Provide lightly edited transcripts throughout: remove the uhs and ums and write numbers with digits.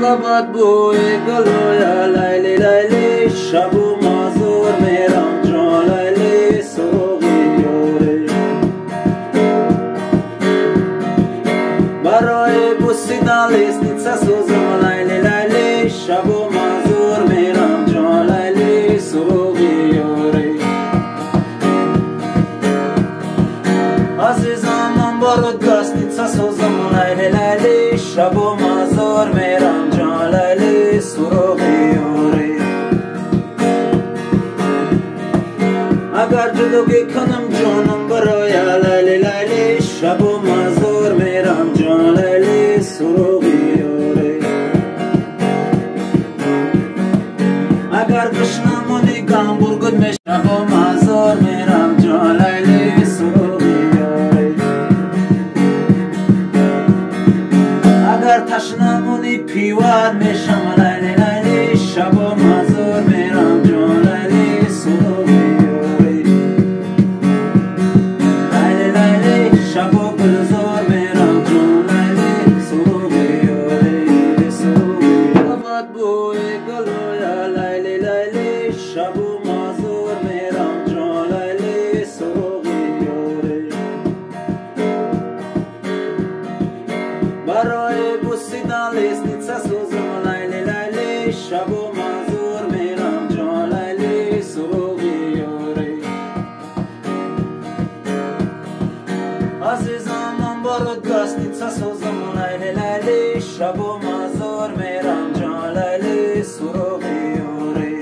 لبت بوی گلویا لیلی لیلی شب و مازور میرم جان لیلی سوقی یوری برای بوسیدن لیسنیت سوزم لیلی لیلی شب و مازور میرم جان لیلی سوقی یوری عزیزم من برات گستیت سوزم لیلی لیلی شب و مازور میرم جان لیلی سوقی یوری اگر جدوگی کنم جانم برای لیلی لیلی شب و مازور میرم جان لیلی سوقی یوری اگر گشنم و نگام برگد می شب و مازور میرم جان لیلی سوقی یوری اگر تشنمونی پیوار میشم لیلی لیلی شب و مازور میرم جان لیلی سوقی یوری لیلی لیلی شب و گلزار میرم جان لیلی سوقی یوری سوقی لبت بوی گلویا لیلی لیلی شب و مازور میرم جان لیلی سوقی یوری برای بوسیدن لیسنیت سوزم لیلی لیلی شب و مازور میرم جان لیلی سوقی یوری عزیزم من برات گستیت سوزم لیلی لیلی شب و مازور میرم جان لیلی سوقی یوری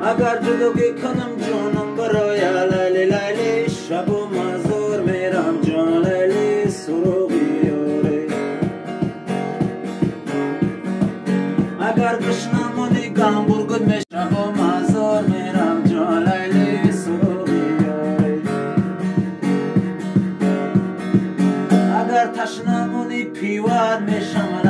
اگر جدوگی کنم جانم برای لیلی لیلی شب و مازور میرم جان لیلی سوقی یوری اگر گشنم و نگام برگد می شب و مازور میرم جان لیلی سوقی یوری اگر تشنمونی پیوار میشم